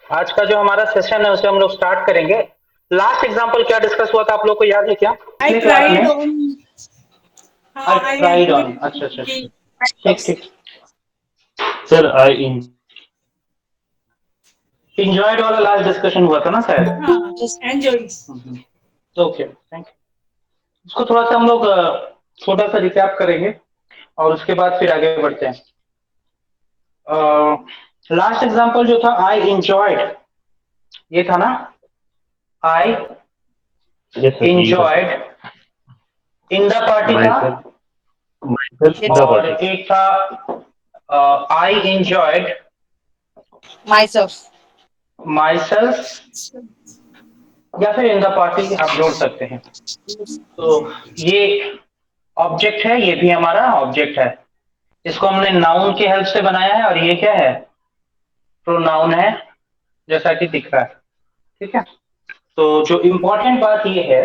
आज का जो हमारा सेशन है उसे हम लोग स्टार्ट करेंगे। लास्ट एग्जांपल क्या डिस्कस हुआ था आप लोग को याद है क्या? I पिछले क्लास tried में on. I I tried agree on, अच्छा अच्छा with अच्छा, the ठीक ठीक। सर आई इंजॉयड वाला लास्ट डिस्कशन हुआ था ना शायद। enjoys. Okay thank you. इसको थोड़ा सा हम लोग छोटा सा रिकैप करेंगे और उसके बाद फिर आगे बढ़ते हैं। लास्ट एग्जांपल जो था आई इंजॉयड, ये था ना, आई यस सर यही था sir. Enjoyed in the party my था, सेल्फ इन द और पार्टी। एक था I enjoyed Myself. Myself, या फिर इन द पार्टी आप जोड़ सकते हैं। तो ये ऑब्जेक्ट है, ये भी हमारा ऑब्जेक्ट है। इसको हमने नाउन के हेल्प से बनाया है और ये क्या है, प्रोनाउन है, जैसा कि दिख रहा है। ठीक है, तो जो इम्पोर्टेंट बात ये है,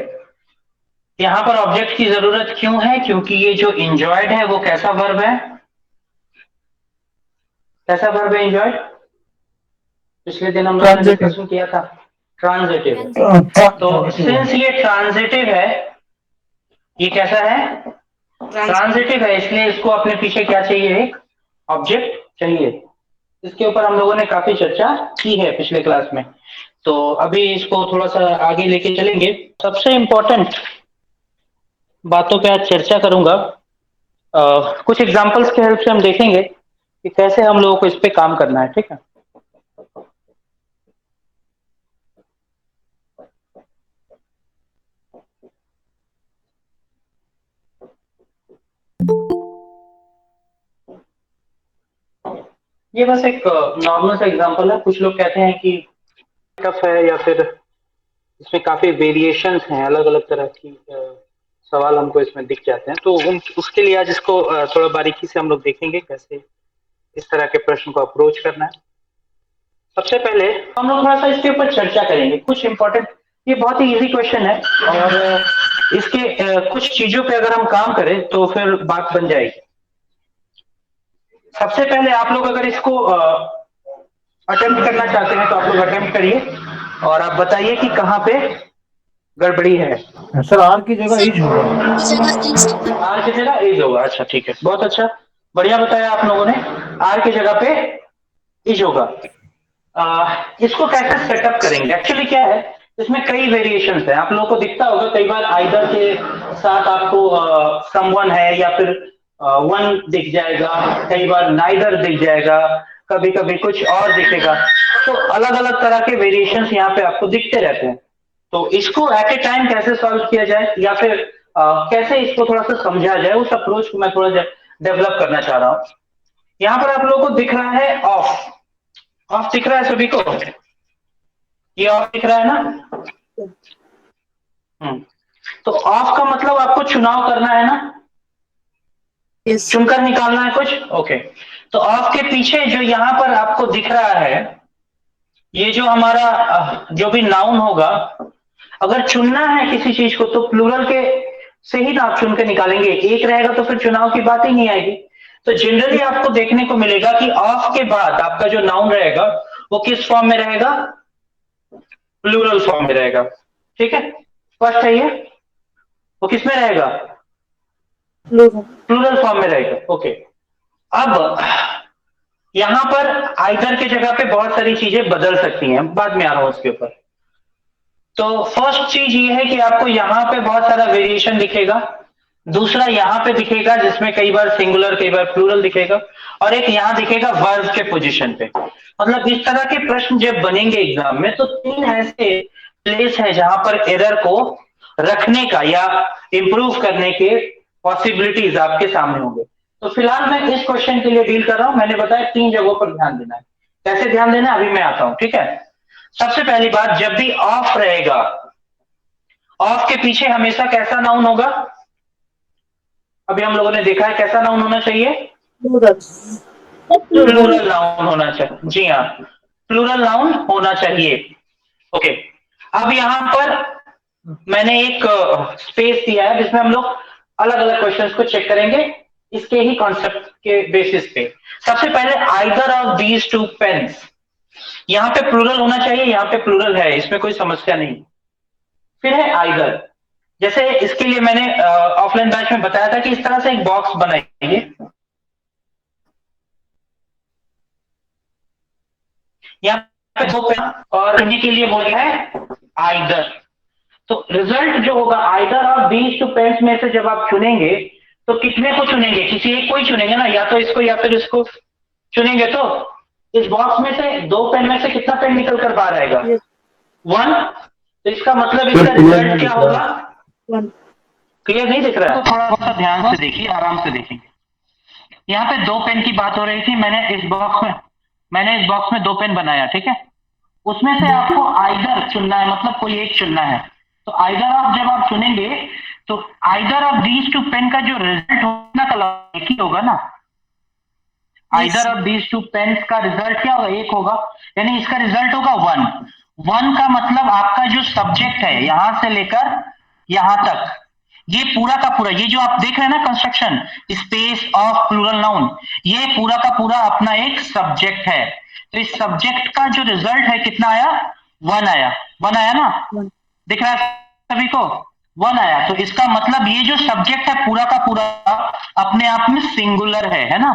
यहाँ पर ऑब्जेक्ट की जरूरत क्यों है, क्योंकि ये जो इंजॉयड है वो कैसा वर्ब है, कैसा वर्ब है इंजॉयड? पिछले दिन हम लोगों ने डिस्कशन किया था, ट्रांजिटिव है। तो सिंस ये ट्रांजिटिव है, ये कैसा है, ट्रांजिटिव है, इसलिए इसको अपने पीछे क्या चाहिए, एक ऑब्जेक्ट चाहिए। इसके ऊपर हम लोगों ने काफी चर्चा की है पिछले क्लास में, तो अभी इसको थोड़ा सा आगे लेके चलेंगे। सबसे इम्पोर्टेंट बातों पे आज चर्चा करूंगा। कुछ एग्जांपल्स के हेल्प से हम देखेंगे कि कैसे हम लोगों को इस पे काम करना है। ठीक है, ये बस एक नॉर्मल सा एग्जांपल है। कुछ लोग कहते हैं कि टफ है, या फिर इसमें काफी वेरिएशंस हैं, अलग अलग तरह की सवाल हमको इसमें दिख जाते हैं। तो उसके लिए आज इसको थोड़ा बारीकी से हम लोग देखेंगे कैसे इस तरह के प्रश्न को अप्रोच करना है। सबसे पहले हम लोग थोड़ा सा इसके ऊपर चर्चा करेंगे, कुछ इंपॉर्टेंट, ये बहुत ही इजी क्वेश्चन है और इसके कुछ चीजों पे अगर हम काम करें तो फिर बात बन जाएगी। सबसे पहले आप लोग अगर इसको अटेम्प्ट करना चाहते हैं तो आप लोग अटेम्प्ट करिए और आप बताइए कि कहाँ पे गड़बड़ी है। सर आर की जगह इज होगा। आर की जगह इज होगा, अच्छा ठीक है, बहुत अच्छा, बढ़िया बताया आप लोगों ने। आर की जगह पे इज होगा। इसको कैसे सेटअप करेंगे, एक्चुअली क्या है, इसमें कई वेरिएशंस हैं। आप लोगों को दिखता होगा कई बार आइदर के साथ आपको समवन है, या फिर वन दिख जाएगा, कई बार नाइदर दिख जाएगा, कभी कभी कुछ और दिखेगा। तो अलग अलग तरह के वेरिएशंस यहाँ पे आपको दिखते रहते हैं। तो इसको एट ए टाइम कैसे सॉल्व किया जाए, या फिर कैसे इसको थोड़ा सा समझा जाए, उस अप्रोच को मैं थोड़ा डेवलप करना चाह रहा हूँ। यहाँ पर आप लोगों को दिख रहा है ऑफ, ऑफ दिख रहा है सभी को, ये ऑफ दिख रहा है ना। तो ऑफ का मतलब आपको चुनाव करना है ना, Yes. चुनकर निकालना है कुछ। ओके, तो ऑफ के पीछे जो यहाँ पर आपको दिख रहा है, ये जो हमारा जो भी नाउन होगा, अगर चुनना है किसी चीज को तो प्लूरल के से ही ना आप चुन के निकालेंगे, एक रहेगा तो फिर चुनाव की बात ही नहीं आएगी। तो जनरली आपको देखने को मिलेगा कि ऑफ के बाद आपका जो नाउन रहेगा वो किस फॉर्म में रहेगा, प्लूरल फॉर्म में रहेगा। ठीक है, स्पष्ट है ये, वो किस में रहेगा, प्लूरल फॉर्म में रहेगा। ओके, अब यहां पर आइदर की जगह पे बहुत सारी चीजें बदल सकती हैं, बाद में आ रहा हूं उसके ऊपर। तो फर्स्ट चीज ये है कि आपको यहाँ पे बहुत सारा वेरिएशन दिखेगा, दूसरा यहाँ पे दिखेगा जिसमें कई बार सिंगुलर कई बार प्लूरल दिखेगा, और एक यहाँ दिखेगा वर्ब के पोजीशन पे। मतलब इस तरह के प्रश्न जब बनेंगे एग्जाम में तो तीन ऐसे प्लेस है जहां पर एरर को रखने का या इंप्रूव करने के पॉसिबिलिटीज आपके सामने होंगे। तो फिलहाल मैं इस क्वेश्चन के लिए डील कर रहा हूं, मैंने बताया तीन जगहों पर ध्यान देना है। कैसे ध्यान देना है अभी मैं आता हूं। ठीक है, सबसे पहली बात, जब भी ऑफ रहेगा, ऑफ के पीछे हमेशा कैसा नाउन होगा, अभी हम लोगों ने देखा है कैसा नाउन होना चाहिए, प्लूरल नाउन होना चाहिए। जी हाँ, प्लूरल नाउन होना चाहिए। ओके, अब यहां पर मैंने एक स्पेस दिया है जिसमें हम लोग अलग अलग क्वेश्चंस को चेक करेंगे इसके ही कॉन्सेप्ट के बेसिस पे। सबसे पहले either of these two pens, यहाँ पे प्लूरल होना चाहिए, यहाँ पे प्लूरल है, इसमें कोई समस्या नहीं। फिर है आइदर। जैसे इसके लिए मैंने ऑफलाइन बैच में बताया था कि इस तरह से एक बॉक्स बनाइए, यहाँ पे दो पेन और चुनने के लिए बोला है आइदर। तो रिजल्ट जो होगा either of these two pens में से जब आप चुनेंगे तो कितने को चुनेंगे, किसी एक को ही चुनेंगे ना, या तो इसको या फिर इसको चुनेंगे। तो इस बॉक्स में से दो पेन में से कितना पेन निकल कर बाहर आएगा? Yes. 1। तो इसका मतलब इसका रिजल्ट क्या होगा? 1. क्लियर नहीं दिख रहा है? तो थोड़ा सा ध्यान से देखिए, आराम से देखिए। यहाँ पे दो पेन की बात हो रही थी, मैंने इस बॉक्स में दो पेन बनाया, ठीक है। उसमें से आपको आइदर चुनना है, मतलब कोई एक चुनना है। तो आइदर ऑफ जब आप चुनेंगे तो either of these two pen का जो रिजल्ट होगा कलर एक ही होगा ना। Either of these two pens का रिजल्ट क्या होगा? एक होगा, यानी इसका रिजल्ट होगा 1। 1 का मतलब आपका जो सब्जेक्ट है यहां से लेकर यहां तक, ये पूरा का पूरा, ये जो आप देख रहे हैं ना construction space of plural noun, ये पूरा का पूरा अपना एक सब्जेक्ट है। तो इस सब्जेक्ट का जो रिजल्ट है कितना आया? 1 आया। 1 आया ना? 1. दिख रहा है सभी को? 1 आया। तो इसका मतलब ये जो सब्जेक्ट है पूरा का पूरा अपने आप में सिंगुलर है ना।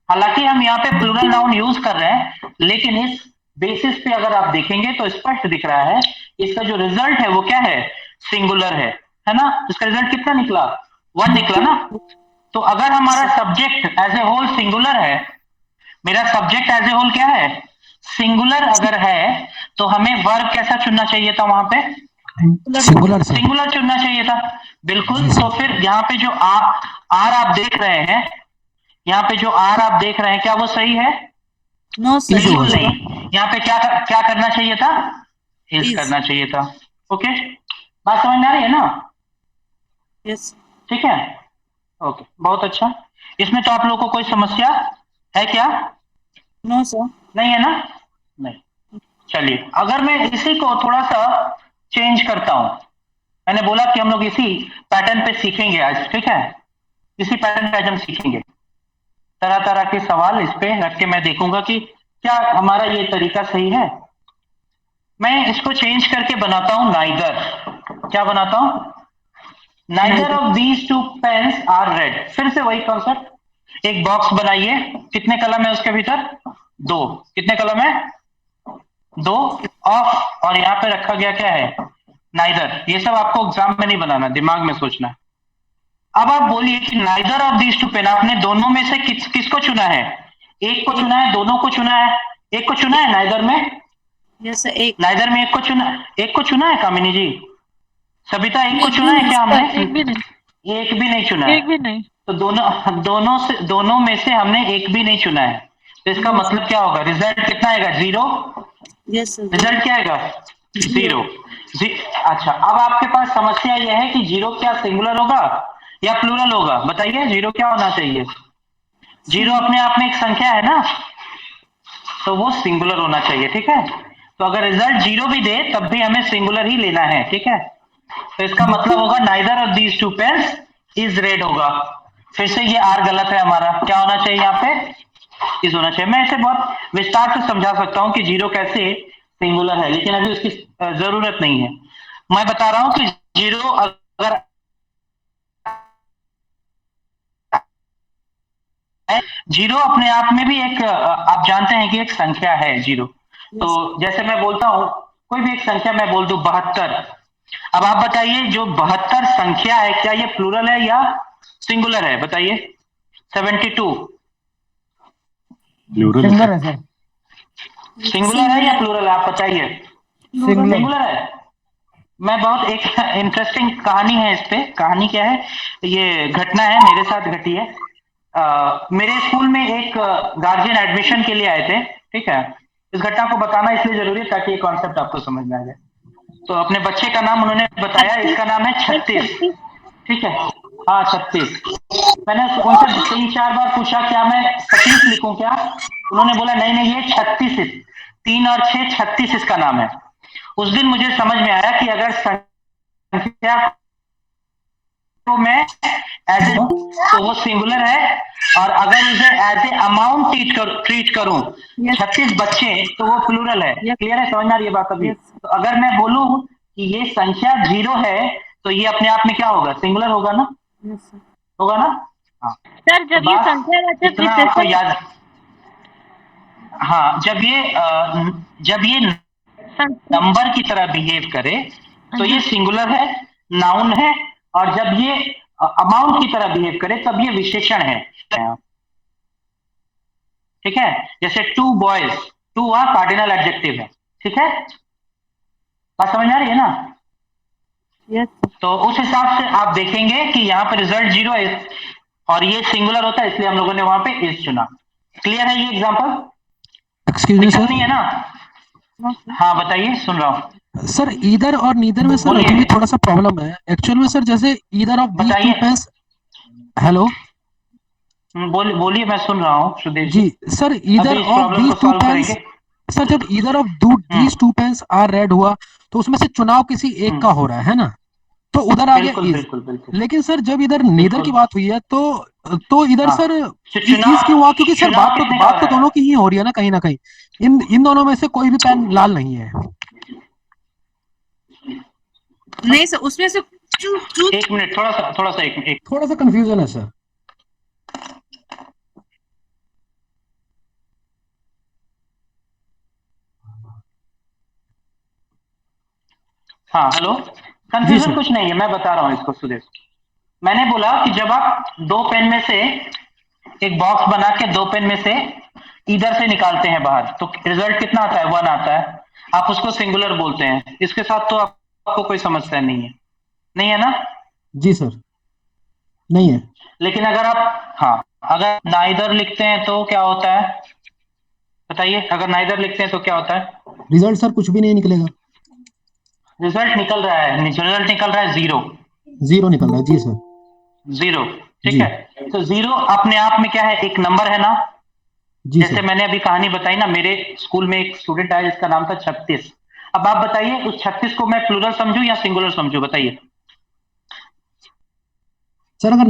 हालांकि हम यहाँ पे प्लूरल नाउन यूज कर रहे हैं, लेकिन इस बेसिस पे अगर आप देखेंगे तो स्पष्ट दिख रहा है इसका जो रिजल्ट है वो क्या है? सिंगुलर है ना। इसका रिजल्ट कितना निकला? 1 निकला ना। तो अगर हमारा subject as a whole singular है, मेरा सब्जेक्ट एज ए होल क्या है? सिंगुलर अगर है, तो हमें वर्ब कैसा चुनना चाहिए था? वहां पे सिंगुलर चुनना चाहिए था। बिल्कुल। तो फिर यहाँ पे जो आर आप देख रहे हैं, यहाँ पे जो आर आप देख रहे हैं, क्या वो सही है? No, sir. बिल्कुल नहीं। यहाँ पे क्या करना चाहिए था? Is Is. करना चाहिए था। ओके, बात समझ में आ रही है ना? Yes. ठीक है, ओके, बहुत अच्छा। इसमें तो आप लोगों को कोई समस्या है क्या? No, sir. नहीं है ना? नहीं। चलिए, अगर मैं इसी को थोड़ा सा चेंज करता हूं, मैंने बोला कि हम लोग इसी पैटर्न पे सीखेंगे आज, ठीक है। इसी पैटर्न पे आज हम सीखेंगे, तरह तरह के सवाल इस पे रख के मैं देखूंगा कि क्या हमारा ये तरीका सही है। मैं इसको चेंज करके बनाता हूं नाइदर। क्या बनाता हूं? Neither of these two pens are red. फिर से वही कॉन्सेप्ट, एक बॉक्स बनाइए, कितने कलम है उसके भीतर? 2। कितने कलम है? 2। ऑफ, और यहाँ पे रखा गया क्या है? नाइदर। ये सब आपको एग्जाम में नहीं बनाना, दिमाग में सोचना है। अब आप बोलिए कि neither of these two pen, आपने दोनों में से किसको चुना है? एक को चुना है, दोनों को चुना है? एक को चुना है नाइदर में? Yes, sir. एक. नाइदर में एक को चुना है कामिनी जी? सबिता, एक को चुना है क्या हमने? एक भी नहीं, एक भी नहीं चुना है। एक भी नहीं। तो दोनों में से हमने एक भी नहीं चुना है। तो इसका मतलब क्या होगा? रिजल्ट कितना आएगा? 0। Yes, sir. रिजल्ट क्या आएगा? 0। अच्छा, अब आपके पास समस्या यह है कि 0 क्या सिंगुलर होगा या प्लूरल होगा? बताइए, 0 क्या होना चाहिए? 0 अपने आप में एक संख्या है ना, तो वो सिंगुलर होना चाहिए, ठीक है। तो अगर रिजल्ट 0 भी दे तब भी हमें सिंगुलर ही लेना है, ठीक है। तो इसका मतलब होगा neither of these two pens is red होगा। फिर से ये आर गलत है हमारा, क्या होना चाहिए यहाँ पे? इज होना चाहिए। मैं इसे बहुत विस्तार से समझा सकता हूँ कि 0 कैसे सिंगुलर है, लेकिन अभी उसकी जरूरत नहीं है। मैं बता रहा हूँ कि 0 अगर 0 अपने आप में भी एक, आप जानते हैं कि एक संख्या है 0। तो जैसे मैं बोलता हूं कोई भी एक संख्या, मैं बोल दूं 72। अब आप बताइए, जो 72 संख्या है, क्या ये प्लूरल है या सिंगुलर है? बताइए। 72 सिंगुलर है सर। सिंगुलर है या प्लूरल है? आप बताइए। सिंगुलर है। मैं बहुत एक इंटरेस्टिंग कहानी है इस पे। कहानी क्या है? ये घटना है, मेरे साथ घटी है। मेरे स्कूल में एक गार्जियन एडमिशन के लिए आए थे, ठीक है। इस घटना को बताना इसलिए जरूरी है ताकि ये कॉन्सेप्ट आपको समझ में आ जाए। तो अपने बच्चे का नाम उन्होंने बताया, इसका नाम है 36, ठीक है। हाँ, 36। मैंने उनसे 3-4 बार पूछा क्या मैं 37 लिखूं क्या? उन्होंने बोला नहीं नहीं, ये 36, 3 और 6 36 इसका नाम है। उस दिन मुझे समझ में आया कि अगर संख्या को मैं एज ए, तो वो सिंगुलर है, और अगर उसे एज ए अमाउंट ट्रीट करूं Yes. 36 बच्चे, तो वो प्लूरल है। Yes. क्लियर है, समझ में आ रही है बात अभी? Yes. तो अगर मैं बोलूं कि ये संख्या 0 है, तो ये अपने आप में क्या होगा? सिंगुलर होगा ना? Yes, sir. होगा ना? हाँ, सर तो जब ये बात संख्या रहते हैं इतना आपको प्रिसिशन याद, हाँ, जब ये नंबर की तरह बिहेव करे तो ये सिंगुलर है, नाउन है, और जब ये अमाउंट की तरह बिहेव करे तब ये विशेषण है। ठीक है, जैसे 2 बॉयज, 2 वहां कार्डिनल एडजेक्टिव है। ठीक है, बात समझ में आ रही है ना? Yes. तो उस हिसाब से आप देखेंगे कि यहाँ पे रिजल्ट 0 है और ये सिंगुलर होता है, इसलिए हम लोगों ने वहां पे इज चुना। क्लियर है ये एग्जांपल? एक्सक्यूज मी दिक्कत सर। नहीं है ना? No, sir. हाँ बताइए, सुन रहा हूँ। सर ईदर और नीदर में सर बोलिए। अभी भी थोड़ा सा प्रॉब्लम है एक्चुअल में सर। जैसे ईदर ऑफ दीज टू बताइए। पेन्स, हेलो बोलिए, मैं सुन रहा हूँ सुदेश जी सर। ईदर अभी इस ऑफ प्रॉब्लम दीज को टू सॉल्व पेन्स करेंगे। सर, जब either of these two pens are red हुआ तो उसमें से चुनाव किसी एक का हो रहा है ना, तो उधर आ गया बिल्कुल इज। बिल्कुल बिल्कुल लेकिन सर जब इधर नीदर बिल्कुल। की बात हुई है तो इधर हाँ, सर तो इज क्यों हुआ? क्योंकि सर चुनाव बात किसने का तो रहा है? दोनों की ही हो रही है ना कहीं। इन दोनों में से कोई भी पेन लाल नहीं है। नहीं सर, उसमें से चूज एक मिनट, थोड़ा सा एक थोड़ा सा कंफ्यूजन है सर। हाँ, हेलो। जी कंफ्यूजन सर। कुछ नहीं है, मैं बता रहा हूँ इसको सुदेश। मैंने बोला कि जब आप 2 पेन में से एक बॉक्स बना के 2 पेन में से इधर से निकालते हैं बाहर, तो रिजल्ट कितना आता है? 1 आता है। आप उसको सिंगुलर बोलते हैं। इसके साथ तो आपको कोई समस्या नहीं है ना? जी सर, नहीं है। लेकिन अगर आप, हाँ, अगर नाइदर लिखते हैं तो क्या होता है? बताइए, अगर नाइदर लिखते हैं तो क्या होता है? रिजल्ट सर कुछ भी नहीं निकलेगा। रिजल्ट निकल रहा है, रिजल्ट निकल रहा है 0। जीरो निकल रहा है जी सर। 0, ठीक जी है। तो 0 अपने आप में क्या है? एक नंबर है ना? जी जैसे सर। मैंने अभी कहानी बताई ना, मेरे स्कूल में एक स्टूडेंट आया जिसका नाम था 36। अब आप बताइए, उस 36 को मैं प्लूरल समझूं या सिंगुलर समझूं? बताइए। सर अगर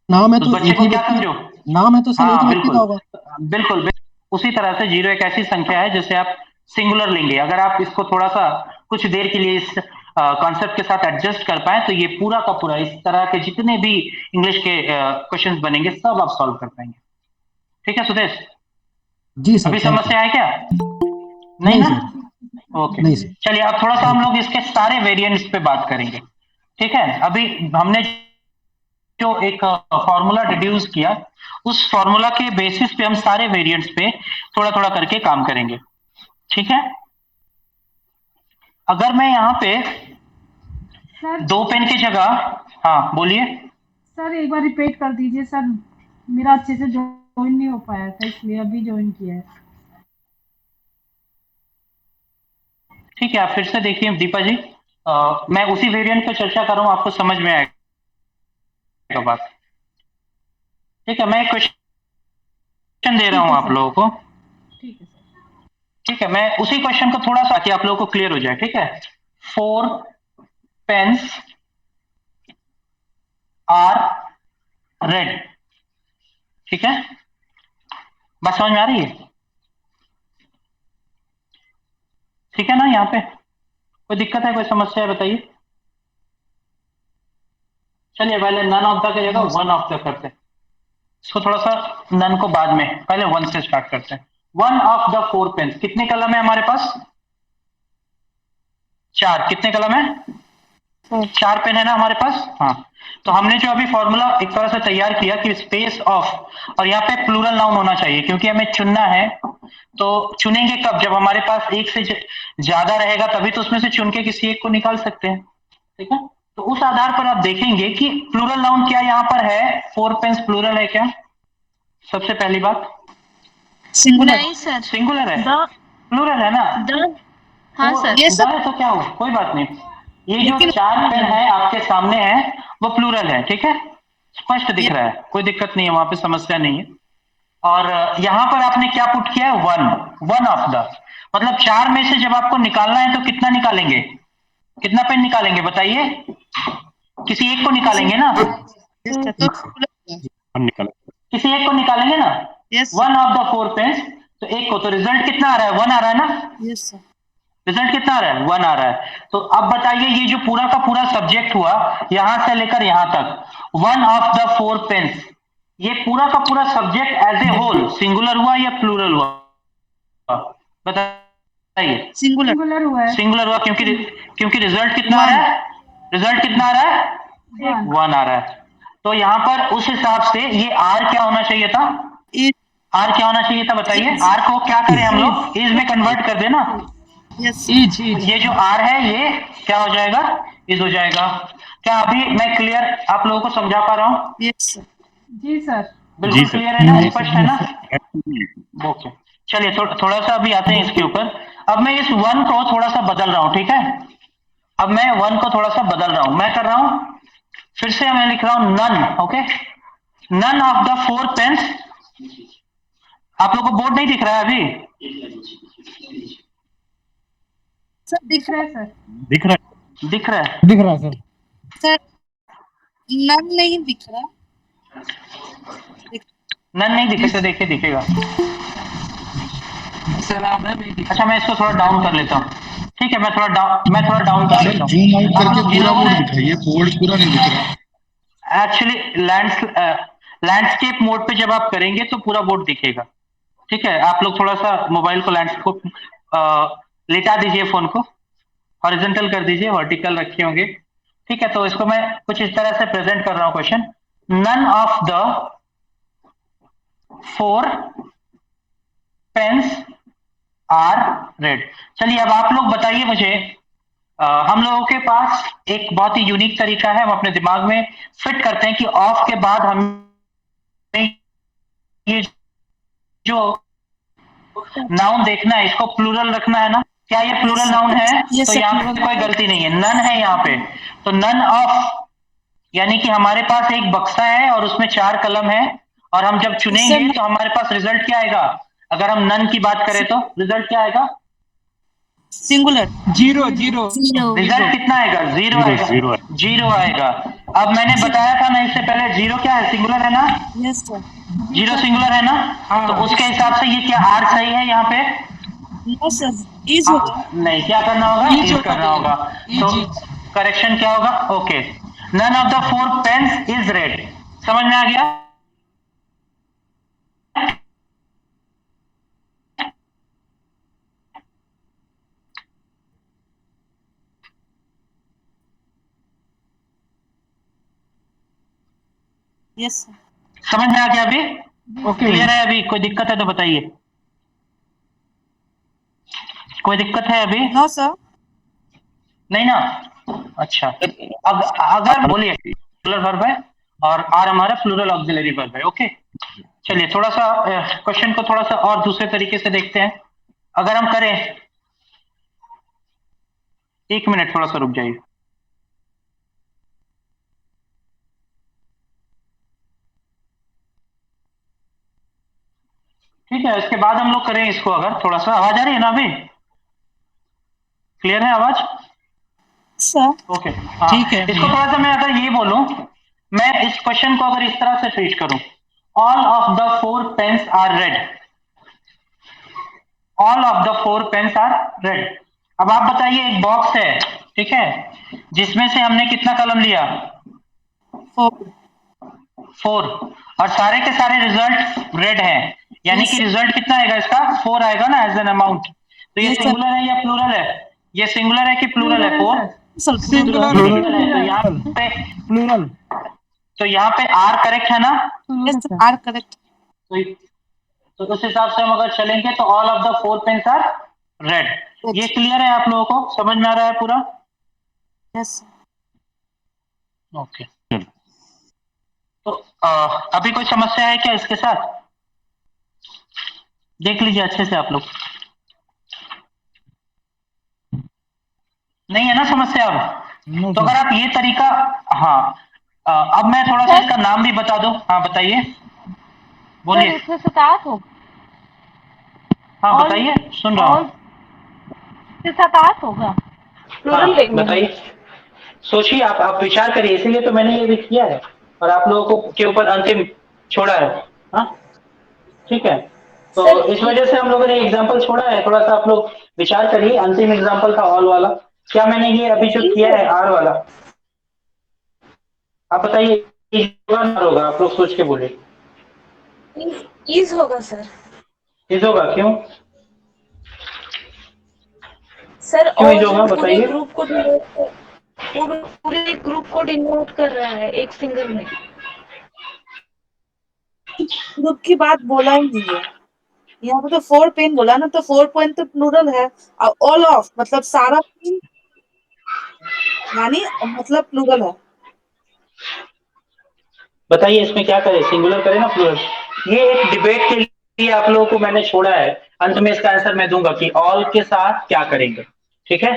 नाम है उस तो बच्चे एक को ही क्या व्यक्ति, समझो? नाम है तो सर एक ही हाँ व्यक्ति का बिल्कुल होगा। बिल्कुल बिल्कुल। उसी तरह से 0 एक ऐसी संख्या है जिसे आप सिंगुलर लेंगे। अगर आप इसको थोड़ा सा कुछ देर के लिए इस कॉन्सेप्ट के साथ एडजस्ट कर पाए तो ये पूरा का पूरा इस तरह के जितने भी इंग्लिश के क्वेश्चंस बनेंगे सब आप सॉल्व कर पाएंगे। ठीक है सुदेश? जी सर, अभी थैंक यू। समस्या है क्या? नहीं नहीं ना? सर, ओके, नहीं सर। चलिए अब थोड़ा सा हम लोग इसके सारे वेरिएंट्स पे बात करेंगे। ठीक है, अभी हमने जो एक फॉर्मूला डिड्यूस किया, उस फॉर्मूला के बेसिस पे हम सारे वेरिएंट्स पे थोड़ा थोड़ा करके काम करेंगे। ठीक है, अगर मैं यहाँ पे सर 2 पेन की जगह, हाँ बोलिए। सर एक बार रिपीट कर दीजिए सर, मेरा अच्छे से ज्वाइन नहीं हो पाया था इसलिए अभी ज्वाइन किया है। ठीक है, आप फिर से देखिए दीपा जी। मैं उसी वेरिएंट पे चर्चा कर रहा हूँ, आपको समझ में आएगा बात। ठीक है, मैं एक क्वेश्चन दे रहा ठीक हूँ है आप सर, लोगों को। ठीक है सर। ठीक है, मैं उसी क्वेश्चन को थोड़ा सा कि आप लोगों को क्लियर हो जाए। ठीक है, 4 पेन्स आर रेड। ठीक है, बात समझ में आ रही है? ठीक है ना? यहाँ पे कोई दिक्कत है, कोई समस्या है? बताइए। चलिए पहले नन ऑफ द की जगह 1 ऑफ द करते हैं। इसको थोड़ा सा नन को बाद में, पहले 1 से स्टार्ट करते हैं। 1 ऑफ द 4 पेन्स। कितने कलम है हमारे पास? 4। कितने कलम है? 4 पेन है ना हमारे पास? हाँ, तो हमने जो अभी फॉर्मूला एक तरह से तैयार किया कि स्पेस ऑफ, और यहाँ पे प्लूरल नाउन होना चाहिए क्योंकि हमें चुनना है। तो चुनेंगे कब? जब हमारे पास एक से ज्यादा रहेगा, तभी तो उसमें से चुन के किसी एक को निकाल सकते हैं। ठीक है, तो उस आधार पर आप देखेंगे कि प्लूरल नाउन क्या यहाँ पर है। 4 पेन्स प्लूरल है क्या? सबसे पहली बात, सिंगुलर। नहीं सर, सिंगुलर है, द प्लूरल है ना? हाँ तो सर। ये द सब, है तो क्या हो, कोई बात नहीं। ये जो लेकिन 4 पेन है आपके सामने है वो प्लूरल है। ठीक है, स्पष्ट दिख रहा है, कोई दिक्कत नहीं है, वहां पे समस्या नहीं है। और यहाँ पर आपने क्या पुट किया है? 1 ऑफ द, मतलब 4 में से जब आपको निकालना है तो कितना निकालेंगे? कितना पेन निकालेंगे बताइए? किसी एक को निकालेंगे ना? तो हम निकालें। किसी एक को निकालेंगे ना? Yes, sir. One of the 4 pens, तो एक को, तो रिजल्ट कितना आ रहा है? 1 आ रहा है ना? Yes, sir. रिजल्ट कितना आ रहा है? 1 आ रहा है। तो अब बताइए ये जो पूरा का पूरा सब्जेक्ट हुआ यहां से लेकर यहां तक, वन ऑफ द 4 पेन्स, ये पूरा का पूरा subject as a whole singular हुआ या प्लूरल हुआ? बताइए। Singular. सिंगुलर हुआ है। सिंगुलर हुआ, क्योंकि रिजल्ट कितना आ रहा है? रिजल्ट कितना आ रहा है? वन। 1 आ रहा है। तो यहाँ पर उस हिसाब से ये आर क्या होना चाहिए था? Is. आर क्या होना चाहिए था बताइए? आर को क्या करें हम लोग? इज में कन्वर्ट कर देना। Yes. इज ये जो आर है ये क्या हो जाएगा? इज हो जाएगा। क्या अभी मैं क्लियर आप लोगों को समझा पा रहा हूँ? Yes, sir. जी सर। बिल्कुल जी सर। क्लियर है ना? स्पष्ट है ना? ओके, चलिए थोड़ा सा अभी आते हैं इसके ऊपर। अब मैं इस 1 को थोड़ा सा बदल रहा हूँ, ठीक है? अब मैं 1 को थोड़ा सा बदल रहा हूँ, मैं कर रहा हूँ, फिर से मैं लिख रहा हूँ none. Okay, none of the 4 pens. आप लोगों को बोर्ड नहीं दिख रहा है अभी? Sir, दिख रहा है सर। दिख रहा है। दिख रहा है? दिख रहा है सर। sir, none नहीं दिख रहा। नन नहीं दिखे तो देखिए दिखेगा। सर आप है नहीं दिख अच्छा मैं इसको थोड़ा डाउन कर लेता हूँ, ठीक है? मैं थोड़ा डाउन कर सर लेता हूँ। जूम आउट करके अब जिन पूरा लोगों बोर्ड ने दिखाइए, बोर्ड पूरा नहीं दिख रहा। एक्चुअली लैंडस्केप मोड पे जब आप करेंगे तो पूरा बोर्ड दिखेगा, ठीक है? आप लोग थोड़ा सा मोबाइल को लैंडस्केप लेटा दीजिए, फोन को हॉरिजॉन्टल कर दीजिए, वर्टिकल रखे होंगे, ठीक है? तो इसको मैं कुछ इस तरह से प्रेजेंट कर रहा हूँ question. None of the 4 pens are red. चलिए अब आप लोग बताइए मुझे, हम लोगों के पास एक बहुत ही यूनिक तरीका है, हम अपने दिमाग में फिट करते हैं कि ऑफ के बाद हमें ये जो नाउन देखना है इसको प्लूरल रखना है ना? क्या ये प्लूरल नाउन है? Yes, तो sir, यहाँ पे कोई गलती नहीं है, नन है यहाँ पे। तो नन ऑफ यानी कि हमारे पास एक बक्सा है और उसमें 4 कलम है, और हम जब चुनेंगे sir. तो हमारे पास रिजल्ट क्या आएगा? अगर हम नन की बात करें तो रिजल्ट क्या आएगा? Singular. Zero zero Zero. Result कितना आएगा? जीरो आएगा। जीरो जीरो आएगा। अब मैंने बताया था ना इससे पहले, जीरो क्या है? सिंगुलर है ना? Yes, sir. जीरो सिंगुलर है ना? हाँ। तो उसके हिसाब से ये क्या आर सही है यहाँ पे? No, sir. Is होगा। नहीं, क्या करना होगा? इज इज करना होगा। तो इज करेक्शन क्या होगा? Okay, none of the 4 pens is red. समझ में आ गया? Yes, sir. समझ में आ गया अभी? ओके क्लियर है अभी? कोई दिक्कत है तो बताइए। कोई दिक्कत है अभी? No, sir. नहीं ना? अच्छा, अब अगर बोलिए प्लूरल वर्ब है और आर हमारा प्लूरल ऑक्सिलरी वर्ब है। ओके, चलिए थोड़ा सा क्वेश्चन को थोड़ा सा और दूसरे तरीके से देखते हैं। अगर हम करें, एक मिनट थोड़ा सा रुक जाइए। ठीक है, इसके बाद हम लोग करें इसको। अगर थोड़ा सा आवाज आ रही है ना अभी? क्लियर है आवाज? Sir. ओके, हाँ। ठीक है। इसको थोड़ा सा मैं अगर ये बोलूं, मैं इस क्वेश्चन को अगर इस तरह से ट्रीट करूं, all of the 4 pens are red, all of the 4 pens are red. अब आप बताइए, एक बॉक्स है, ठीक है, जिसमें से हमने कितना कलम लिया? Four. 4, और सारे के सारे रिजल्ट रेड हैं, यानी कि रिजल्ट कितना आएगा इसका? 4 आएगा ना एज एन अमाउंट। तो ये Yes, sir. सिंगुलर है या प्लूरल है? ये सिंगुलर है कि प्लूरल है? 4 Sir. सिंगुलर प्लूरल है। तो यहाँ पे प्लूरल आर करेक्ट है ना? Yes, sir. Are correct. तो उस हिसाब से हम अगर चलेंगे तो all of the 4 pens are red. ये क्लियर है आप लोगों को? समझ में आ रहा है पूरा? Yes, sir. ओके, तो अभी कोई समस्या है क्या इसके साथ? देख लीजिए अच्छे से आप लोग। नहीं है ना समस्या अब? तो अगर आप ये तरीका, हाँ, अब मैं थोड़ा सा इसका नाम भी बता दूं। हाँ बताइए, बोलिए। इसमें 7 होगा। हाँ और- बताइए, सुन रहा हूँ। 7 होगा। हाँ, बताइए, सोचिए, आप विचार करिए, इसीलिए तो मैंने ये भी किया है और आप लोगों को के ऊपर अंतिम छोड़ा है। हाँ, ठीक है, तो इस वजह से हम लोगों ने एग्जाम्पल छोड़ा है, थोड़ा सा आप लोग विचार करिए। अंतिम एग्जाम्पल था ऑल वाला, क्या मैंने ये अभी जो किया है आर वाला, आप बताइए होगा, आप लोग सोच के बोलिए। ईज होगा सर। इज होगा, क्यों सर क्यों इज ऑल होगा पूरे बताइए। ग्रुप को पूरे ग्रुप को डिनोट कर रहा है एक सिंगल में। ग्रुप की बात बोला ही नहीं है यहाँ पे, तो 4 पेन बोला ना, तो 4 पेन तो प्लूरल है। ऑल ऑफ मतलब सारा पेन, यानी मतलब प्लूरल है। बताइए इसमें क्या करें, सिंगुलर करें ना प्लूरल? ये एक डिबेट के लिए आप लोगों को मैंने छोड़ा है, अंत में इसका आंसर मैं दूंगा कि ऑल के साथ क्या करेंगे। ठीक है,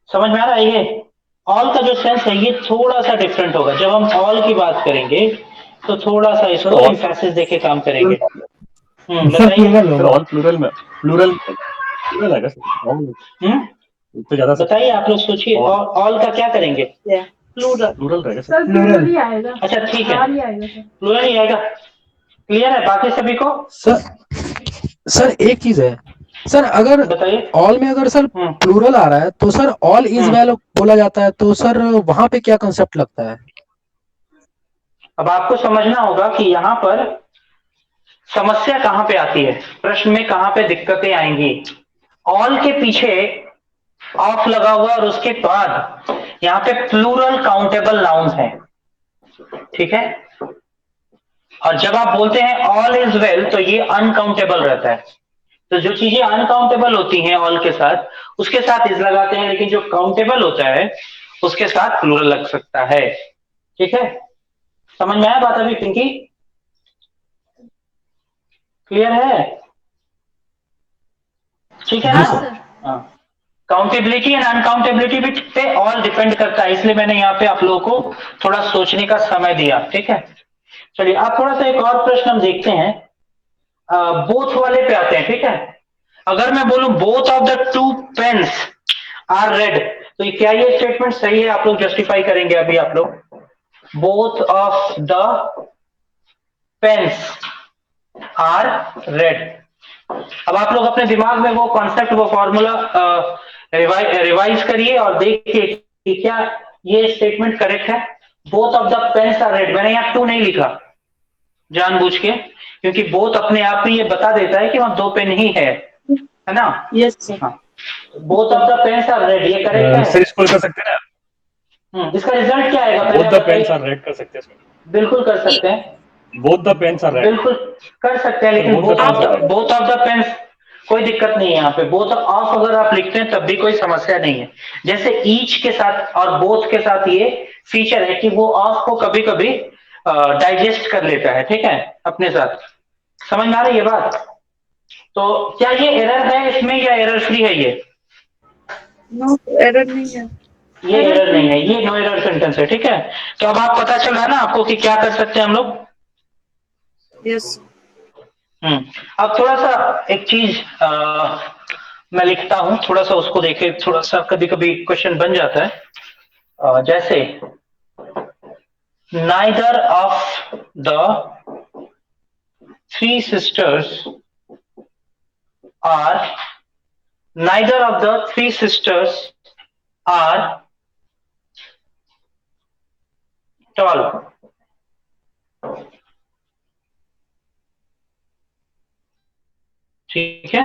समझ में आ रहा है? ये ऑल का जो सेंस है ये थोड़ा सा डिफरेंट होगा। जब हम ऑल की बात करेंगे तो थोड़ा सा इसको all- एम्फेसिस देके काम करेंगे। सर बताइए। प्लूरल होगा, ऑल प्लूरल में प्लूरल आएगा सर, all तो ज्यादा बताइए, आप लोग सोचिए, ऑल का क्या करेंगे? प्लूरल प्लूरल रहेगा सर। सर प्लूरल ही आएगा। अच्छा ठीक है, आर ही आएगा सर। प्लूरल ही आएगा। क्लियर है बाकी सभी को? सर एक चीज है सर, अगर बताइए। ऑल में अगर सर प्लूरल आ रहा है तो सर ऑल इज वेल बोला जाता है, तो सर वहां पे क्या कंसेप्ट लगता है? अब आपको समझना होगा कि यहाँ पर समस्या कहाँ पे आती है, प्रश्न में कहाँ पे दिक्कतें आएंगी। ऑल के पीछे ऑफ लगा हुआ और उसके बाद यहाँ पे प्लूरल काउंटेबल नाउन्स हैं, ठीक है। और जब आप बोलते हैं ऑल इज वेल तो ये अनकाउंटेबल रहता है। तो जो चीजें अनकाउंटेबल होती हैं ऑल के साथ, उसके साथ इज लगाते हैं, लेकिन जो काउंटेबल होता है उसके साथ प्लूरल लग सकता है। ठीक है, समझ में आया बात अभी पिंकी? क्लियर है? ठीक है ना? हाँ, काउंटेबिलिटी एंड अनकाउंटेबिलिटी भी पे ऑल डिपेंड करता है, इसलिए मैंने यहाँ पे आप लोगों को थोड़ा सोचने का समय दिया। ठीक है, चलिए अब थोड़ा सा एक और प्रश्न हम देखते हैं, बोथ वाले पे आते हैं। ठीक है, अगर मैं बोलूं both of the two pens are red, तो क्या ये स्टेटमेंट सही है? आप लोग जस्टिफाई करेंगे अभी आप लोग। Both of the pens are red. अब आप लोग अपने दिमाग में वो कॉन्सेप्ट, वो फॉर्मूला रिवाइज करिए और देखिए कि क्या ये स्टेटमेंट करेक्ट है। Both of the pens are red, मैंने यहाँ टू नहीं लिखा जानबूझ के, क्योंकि बोथ अपने आप ही ये बता देता है कि वहां दो पेन ही है ना? Yes sir. हाँ, both of the pens are red, ये करेक्ट है। सर इसको कर सकते हैं ना, इसका रिजल्ट क्या आएगा बोथ पहले द पेन्स बताइए। आर रेड कर सकते हैं। बिल्कुल कर सकते हैं, both the pens are red, बिल्कुल कर सकते हैं, लेकिन both the pens are red। Both of the pens कोई दिक्कत नहीं है यहाँ पे। बोथ ऑफ अगर आप लिखते हैं तब भी कोई समस्या नहीं है। जैसे ईच के साथ और बोथ के साथ ये फीचर है कि वो ऑफ को कभी कभी डाइजेस्ट कर लेता है, ठीक है, अपने साथ। समझ में आ रही है बात? तो क्या ये एरर है इसमें या एरर फ्री है ये? नो एरर नहीं है। ये एरर नहीं है, ये नो एरर सेंटेंस है। ठीक है, तो अब आप पता चल रहा है ना आपको कि क्या कर सकते हैं हम लोग। यस। अब थोड़ा सा एक चीज मैं लिखता हूं, थोड़ा सा उसको देखे, थोड़ा सा कभी कभी क्वेश्चन बन जाता है। जैसे neither of the three sisters are, neither of the three sisters are tall. ठीक है,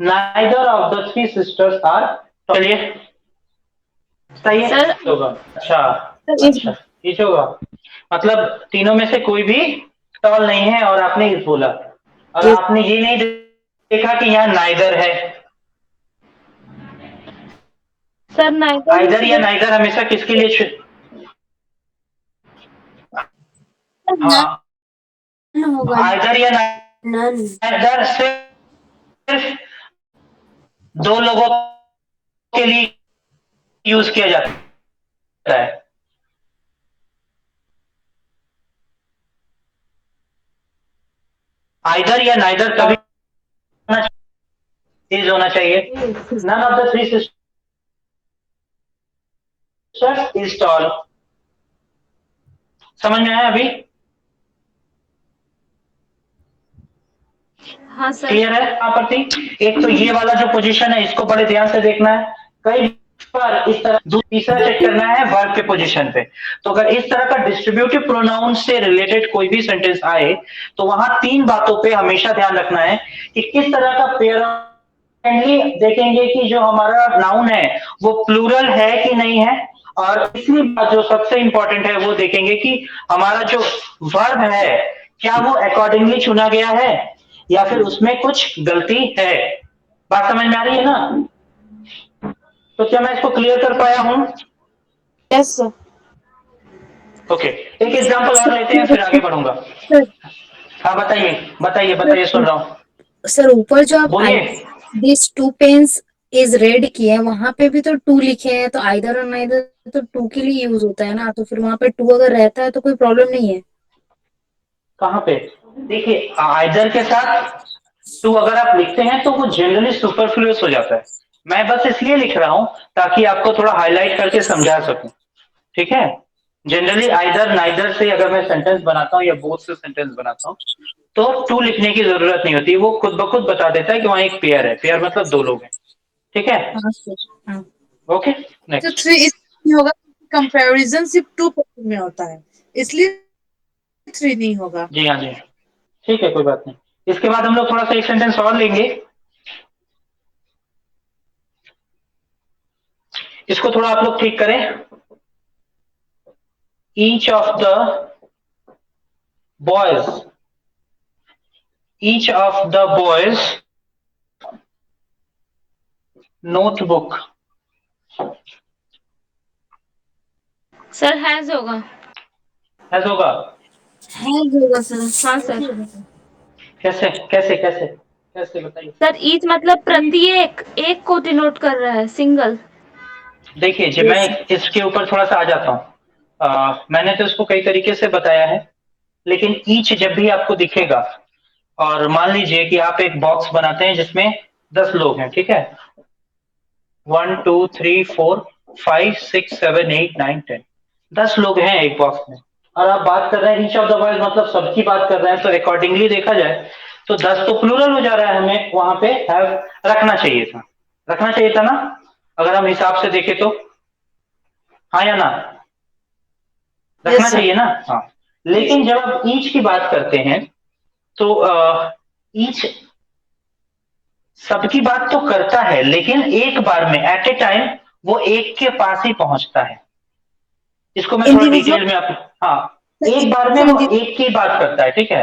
neither of the three sisters are, चलिए सही है सर होगा। अच्छा अच्छा, इज होगा, मतलब तीनों में से कोई भी टॉल नहीं है, और आपने इज बोला, और आपने ये नहीं देखा कि यहाँ नाइदर है। सर नाइदर आइदर या नाइदर हमेशा किसके लिए हाँ, आइदर या नाइदर सिर्फ दो लोगों के लिए यूज किया जाता है। आइदर या नाइदर कभी इज होना चाहिए। None of the three sisters is tall. समझ में आया अभी? हाँ सर। क्लियर है यहाँ पर थी? एक तो ये वाला जो पोजीशन है इसको बड़े ध्यान से देखना है। कई बार इस तरह तीसरा चेक करना है वर्ब के पोजीशन पे। तो अगर इस तरह का डिस्ट्रीब्यूटिव प्रोनाउन से रिलेटेड कोई भी सेंटेंस आए तो वहां 3 बातों पे हमेशा ध्यान रखना है कि किस तरह का पेयर। देखेंगे कि जो हमारा नाउन है वो प्लूरल है कि नहीं है, और तीसरी बात जो सबसे इंपॉर्टेंट है वो देखेंगे कि हमारा जो वर्ब है क्या वो अकॉर्डिंगली चुना गया है या फिर उसमें कुछ गलती है। बात समझ में आ रही है ना? तो क्या मैं इसको क्लियर कर पाया हूं? Yes sir. ओके, एक एग्जांपल और लेते हैं फिर आगे बढ़ूंगा। हाँ बताइए बताइए बताइए, सुन रहा हूँ। सर ऊपर जो आप बोलिए। दिस 2 पेन्स इज रेड किए हैं वहां पे भी तो 2 लिखे हैं, तो आइदर और नाइदर तो 2 के लिए यूज होता है ना, तो फिर वहां पे 2 अगर रहता है तो कोई प्रॉब्लम नहीं है। कहाँ पे? देखिए आइदर के साथ 2 अगर आप लिखते हैं तो वो जनरली सुपरफ्लुअस हो जाता है। मैं बस इसलिए लिख रहा हूं ताकि आपको थोड़ा हाईलाइट करके समझा सकूं, ठीक है? जनरली आइदर नाइदर से अगर मैं सेंटेंस बनाता हूं या बोथ से सेंटेंस बनाता हूं तो 2 लिखने की जरूरत नहीं होती, वो खुद ब खुद बता देता है कि वहां एक पेयर है। पेयर मतलब 2 लोग हैं, ठीक है? हाँ सर। हाँ। ओके तो नेक्स्ट। 3 इसलिए होगा, कंपैरिजन सिर्फ 2 पर्सन में होता है, इसलिए 3 नहीं होगा। जी हाँ जी, ठीक है, कोई बात नहीं। इसके बाद हम लोग थोड़ा सा एक सेंटेंस और लेंगे, इसको थोड़ा आप लोग ठीक करें। Each of the boys, each of the boys notebook. Sir has होगा। ऐसा होगा? हैज होगा सर। हाँ सर। कैसे कैसे कैसे कैसे बताइए। सर ईच मतलब प्रत्येक, एक को डिनोट कर रहा है, सिंगल। देखिए जब मैं इसके ऊपर थोड़ा सा आ जाता हूँ, मैंने तो इसको कई तरीके से बताया है, लेकिन ईच जब भी आपको दिखेगा और मान लीजिए कि आप एक बॉक्स बनाते हैं जिसमें 10 लोग हैं, ठीक है? 1 2 3 4 5 6 7 8 9 10, 10 लोग हैं एक बॉक्स में, और आप बात कर रहे हैं ईच ऑफ द बॉयज मतलब सबकी बात कर रहे हैं, तो अकॉर्डिंगली देखा जाए तो 10 तो प्लूरल हो जा रहा है, हमें वहां पे हैव रखना चाहिए था, रखना चाहिए था ना अगर हम हिसाब से देखें तो। हाँ या ना? रखना चाहिए ना? हाँ। लेकिन जब आप ईच की बात करते हैं तो ईच सबकी बात तो करता है, लेकिन एक बार में एट ए टाइम वो एक के पास ही पहुंचता है। इसको मैं थोड़ा डिटेल में आप, हाँ, एक बार में वो एक की बात करता है, ठीक है?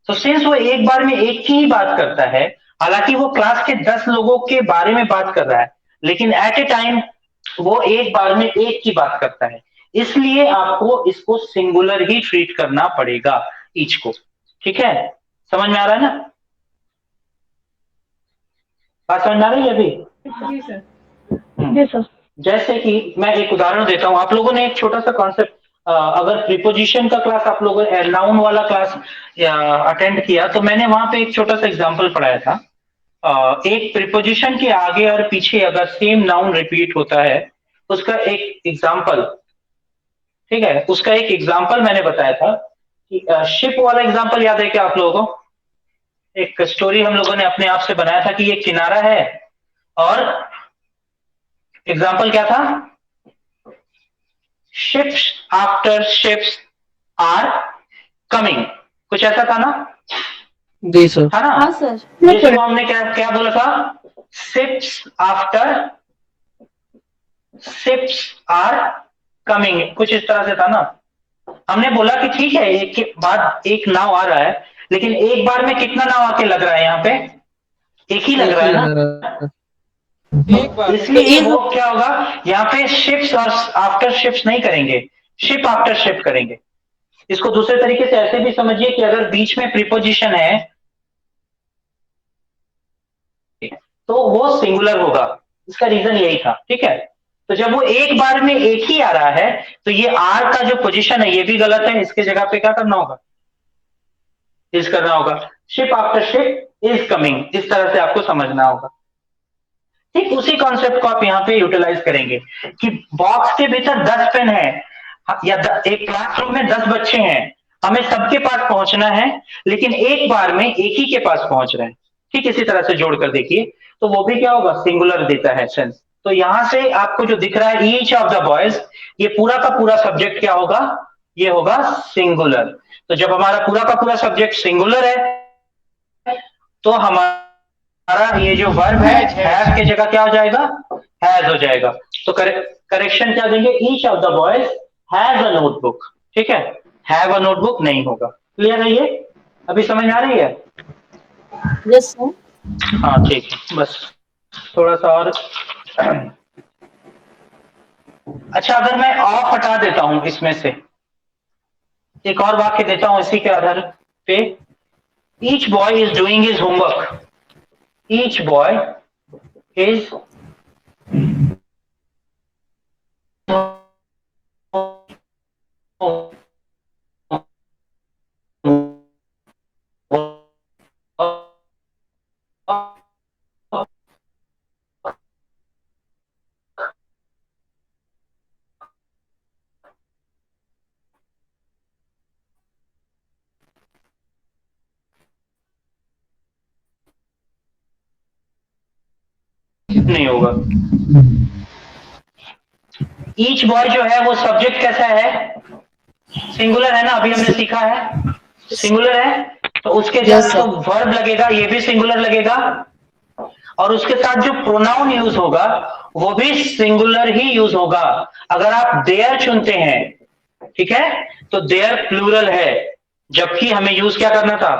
तो सिंस वो एक बार में एक की ही बात करता है, हालांकि वो क्लास के 10 लोगों के बारे में बात कर रहा है, लेकिन एट ए टाइम वो एक बार में एक की बात करता है, इसलिए आपको इसको सिंगुलर ही ट्रीट करना पड़ेगा ईच को, ठीक है? समझ में आ रहा है ना? बात समझ में आ रही है अभी? जी सर। जी सर। जैसे कि मैं एक उदाहरण देता हूं, आप लोगों ने एक छोटा सा कॉन्सेप्ट, अगर प्रीपोजिशन का क्लास आप लोगों ने नाउन वाला क्लास अटेंड किया तो मैंने वहां पे एक छोटा सा एग्जांपल पढ़ाया था। एक प्रीपोजिशन के आगे और पीछे अगर सेम नाउन रिपीट होता है उसका एक एग्जांपल, ठीक है, उसका एक एग्जांपल मैंने बताया था कि शिप वाला एग्जांपल याद है क्या आप लोगों को? एक स्टोरी हम लोगों ने अपने आप से बनाया था कि ये किनारा है और एग्जाम्पल क्या था? Ships after ships are coming, कुछ ऐसा था ना? जी सर। था ना? हाँ सर। जिसको हमने क्या क्या बोला था? Ships after ships are coming, कुछ इस तरह से था ना? हमने बोला कि ठीक है एक के बाद एक नाव आ रहा है, लेकिन एक बार में कितना नाव आके लग रहा है यहाँ पे? एक ही लग रहा है ना? इसलिए वो क्या होगा यहाँ पे शिप्स और आफ्टर शिप्स नहीं करेंगे, शिप आफ्टर शिप करेंगे। इसको दूसरे तरीके से ऐसे भी समझिए कि अगर बीच में प्रीपोजिशन है तो वो सिंगुलर होगा, इसका रीजन यही था, ठीक है? तो जब वो एक बार में एक ही आ रहा है तो ये आर का जो पोजीशन है ये भी गलत है, इसके जगह पे क्या करना होगा? इज करना होगा। Ship after ship is coming, इस तरह से आपको समझना होगा। ठीक उसी कॉन्सेप्ट को आप यहाँ पे यूटिलाइज करेंगे कि बॉक्स के भीतर 10 पेन है, एक क्लासरूम में 10 बच्चे हैं, हमें सबके पास पहुंचना है, लेकिन एक बार में एक ही के पास पहुंच रहे हैं। ठीक इसी तरह से जोड़कर देखिए, तो वो भी क्या होगा, सिंगुलर देता है सेंस। तो यहां से आपको जो दिख रहा है ईच ऑफ द बॉयज, ये पूरा का पूरा सब्जेक्ट क्या होगा, ये होगा सिंगुलर। तो जब हमारा पूरा का पूरा सब्जेक्ट सिंगुलर है, तो हमारा ये जो वर्ब है हैव के जगह क्या हो जाएगा, हैज हो जाएगा। तो करेक्शन क्या देंगे, each of the boys has a notebook. ठीक है, हैव अ नोटबुक नहीं होगा। क्लियर है ये, अभी समझ में आ रही है? Yes sir. हाँ ठीक है, बस थोड़ा सा और। अच्छा, अगर मैं ऑफ हटा देता हूं इसमें से, एक और वाक्य देता हूं इसी के आधार पे, each boy is doing his homework. Each boy is नहीं होगा। ईच बॉय जो है वो सब्जेक्ट कैसा है, सिंगुलर है ना, अभी हमने सीखा है सिंगुलर है, तो उसके साथ जो वर्ब लगेगा ये भी सिंगुलर लगेगा, और उसके साथ जो प्रोनाउन यूज होगा वो भी सिंगुलर ही यूज होगा। अगर आप देयर चुनते हैं, ठीक है, तो देयर प्लूरल है, जबकि हमें यूज क्या करना था,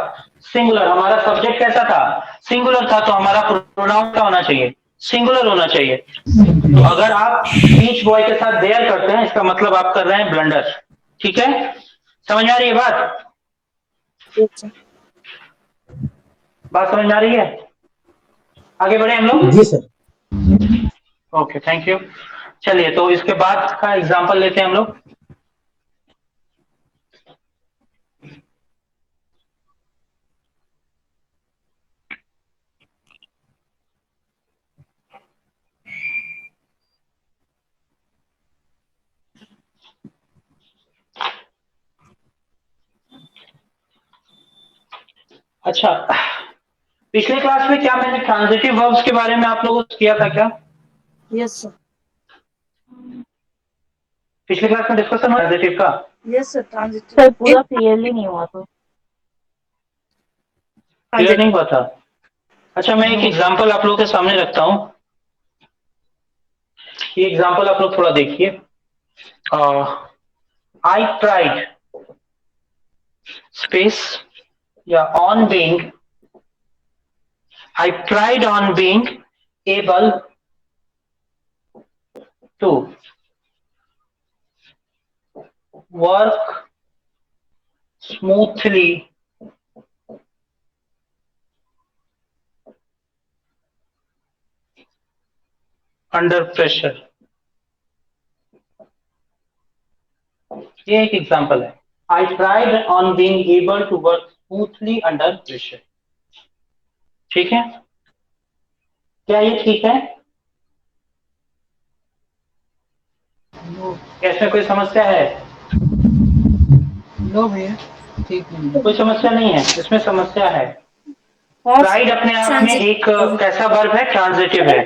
सिंगुलर। हमारा सब्जेक्ट कैसा था, सिंगुलर था, तो हमारा प्रोनाउन क्या होना चाहिए, सिंगुलर होना चाहिए। तो अगर आप ईच बॉय के साथ देयर करते हैं, इसका मतलब आप कर रहे हैं ब्लंडर। ठीक है, समझ में आ रही है बात? बात समझ में आ रही है? आगे बढ़े हम लोग? जी सर। Okay, thank you. चलिए, तो इसके बाद का एग्जांपल लेते हैं हम लोग। अच्छा, पिछले क्लास में क्या मैंने ट्रांजिटिव वर्ब्स के बारे में आप लोगों को किया था क्या? Yes sir. पिछले क्लास में डिस्कशन हुआ ट्रांजिटिव का? Yes sir. ट्रांजिटिव सर पूरा क्लियरली नहीं हुआ तो। क्लियर नहीं हुआ था? अच्छा, मैं एक एग्जांपल आप लोगों के सामने रखता हूं। ये एग्जांपल आप लोग थोड़ा देखिए। आई ट्राइड स्पेस या on being, I pride on being able to work smoothly under pressure। ये एक एग्जांपल है। I pride on being able to work smoothly under pressure। ठीक है, क्या ये ठीक है? क्या इसमें कोई समस्या है? नो भैया, ठीक नहीं। कोई समस्या नहीं है, इसमें समस्या है। प्राइड अपने आप में एक कैसा वर्ब है, ट्रांजिटिव है।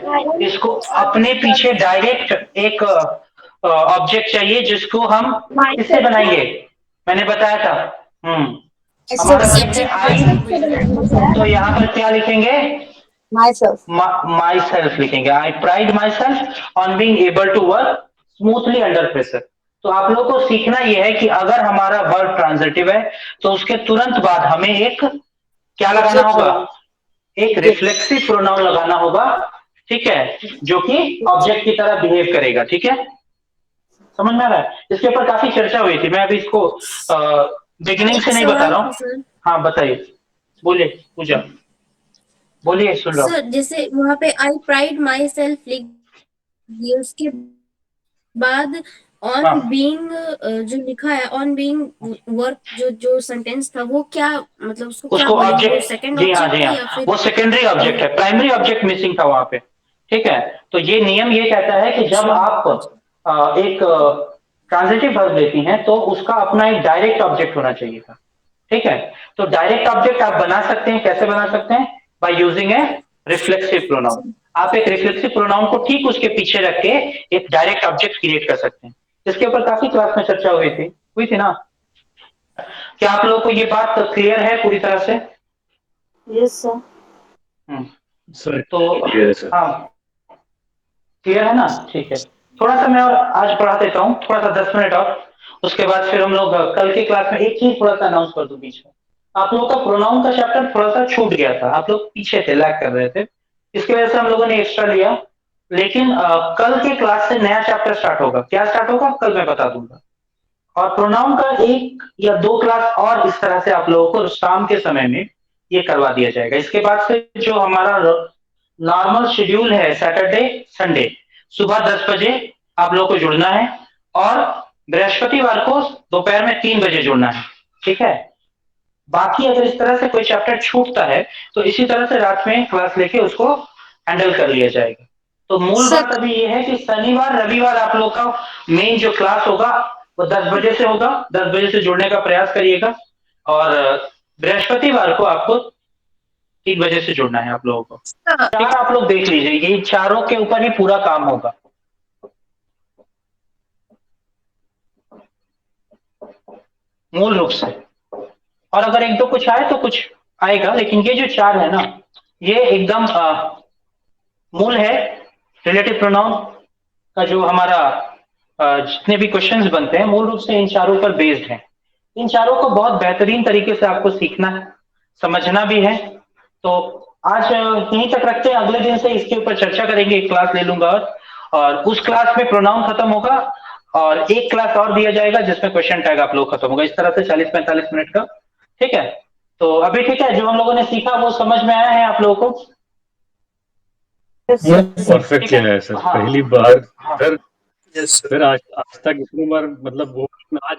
इसको अपने पीछे डायरेक्ट एक ऑब्जेक्ट चाहिए जिसको हम किससे बनाएंगे, मैंने बताया था। हमारा सब्जेक्ट है आई, तो यहाँ पर क्या लिखेंगे, माई सेल्फ लिखेंगे। I pride myself on being able to work smoothly under pressure. तो आप लोगों को सीखना यह है कि अगर हमारा वर्ब ट्रांजिटिव है तो उसके तुरंत बाद हमें एक क्या लगाना होगा, एक रिफ्लेक्सिव प्रोनाउन लगाना होगा। ठीक है, जो कि ऑब्जेक्ट की तरह बिहेव करेगा। ठीक है, समझ में आ रहा है? इसके ऊपर काफी चर्चा हुई थी, मैं अभी इसको बिगिनिंग से नहीं बता रहा हूँ। हाँ बताइए, बोलिए पूजा, बोलिए, सुन रहा हूँ। सर जैसे वहां पे आई प्राइड माई सेल्फ लिख दिए, उसके बाद ऑन बीइंग जो लिखा है, ऑन बीइंग वर्क जो सेंटेंस था वो क्या, मतलब उसको क्या ऑब्जेक्ट, सेकंड जी हाँ, ऑब्जेक्ट जी है हाँ, या फिर वो सेकेंडरी ऑब्जेक्ट है, प्राइमरी ऑब्जेक्ट मिसिंग था वहां पे। ठीक है, तो ये नियम ये कहता है कि जब आप एक ट्रांजिटिव वर्ब लेती हैं तो उसका अपना एक डायरेक्ट ऑब्जेक्ट होना चाहिए था, ठीक है। तो डायरेक्ट ऑब्जेक्ट आप बना सकते हैं, कैसे बना सकते हैं? By using a reflexive pronoun. आप एक रिफ्लेक्सिव प्रोनाउन को ठीक उसके पीछे रख के एक डायरेक्ट ऑब्जेक्ट क्रिएट कर सकते हैं। इसके ऊपर काफी क्लास में चर्चा हुई थी ना। क्या आप लोगों को ये बात क्लियर है पूरी तरह से? Yes sir. सर तो yes, हाँ क्लियर है ना, ठीक है। थोड़ा सा मैं और आज पढ़ा देता हूँ, थोड़ा सा 10 मिनट और, उसके बाद फिर हम लोग कल की क्लास में एक चीज थोड़ा सा अनाउंस कर दूं बीच में। आप लोगों का प्रोनाउन का चैप्टर थोड़ा सा छूट गया था, आप लोग पीछे थे, लैग कर रहे थे, इसकी वजह से हम लोगों ने एक्स्ट्रा लिया। लेकिन कल के क्लास से नया चैप्टर स्टार्ट होगा। क्या स्टार्ट होगा कल मैं बता दूंगा। और प्रोनाउन का 1 या 2 क्लास और इस तरह से आप लोगों को शाम के समय में ये करवा दिया जाएगा। इसके बाद से जो हमारा नॉर्मल शेड्यूल है सैटरडे संडे सुबह 10 बजे आप लोगों को जुड़ना है, और बृहस्पतिवार को दोपहर में 3 बजे जुड़ना है, ठीक है। बाकी अगर इस तरह से कोई चैप्टर छूटता है तो इसी तरह से रात में क्लास लेके उसको हैंडल कर लिया जाएगा। तो मूल बात अभी ये है कि शनिवार रविवार आप लोग का मेन जो क्लास होगा वो 10 बजे से होगा। 10 बजे से जुड़ने का प्रयास करिएगा, और बृहस्पतिवार को आपको 3 बजे से जुड़ना है आप लोगों को, ठीक है। आप लोग देख लीजिए, यही चारों के ऊपर ही पूरा काम होगा। मूल रूप से, और अगर 1-2 कुछ आए तो कुछ आएगा, लेकिन ये जो 4 है ना, ये एकदम मूल है। रिलेटिव प्रोनाउन का जो हमारा जितने भी क्वेश्चंस बनते हैं मूल रूप से इन चारों पर बेस्ड हैं। इन चारों को बहुत बेहतरीन तरीके से आपको सीखना है, समझना भी है। तो आज यहीं तक रखते हैं, अगले दिन से इसके ऊपर चर्चा करेंगे, एक क्लास ले लूंगा और उस क्लास में प्रोनाउन खत्म होगा और एक क्लास और दिया जाएगा जिसमें क्वेश्चन टैग आप लोग खत्म होगा। इस तरह से 40-45 मिनट का, ठीक है। तो अभी ठीक है, जो हम लोगों ने सीखा वो समझ में आया है आप लोगों को? परफेक्ट किया है सर। हाँ। पहली बार हाँ। सर सर आज तक इतनी बार मतलब वो आज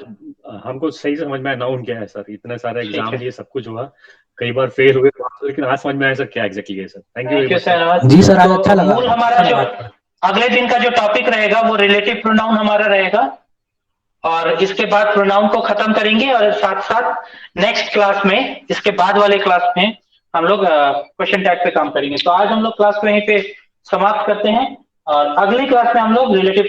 हमको सही से समझ में आया नाउन क्या है सर। इतने सारे एग्जाम दिए, सब कुछ हुआ, कई बार फेल हुए, लेकिन आज समझ में आया सर क्या एग्जैक्टली है sir. Thank you very much sir. जी सर, आज अच्छा लगा। मूल हमारा जो अगले दिन का जो टॉपिक रहेगा वो रिलेटिव प्रोनाउन हमारा रहेगा, और इसके बाद प्रोनाउन को खत्म करेंगे, और साथ साथ नेक्स्ट क्लास में, इसके बाद वाले क्लास में हम लोग क्वेश्चन टैग पे काम करेंगे। तो आज हम लोग क्लास को यहीं पे समाप्त करते हैं, और अगली क्लास में हम लोग रिलेटिव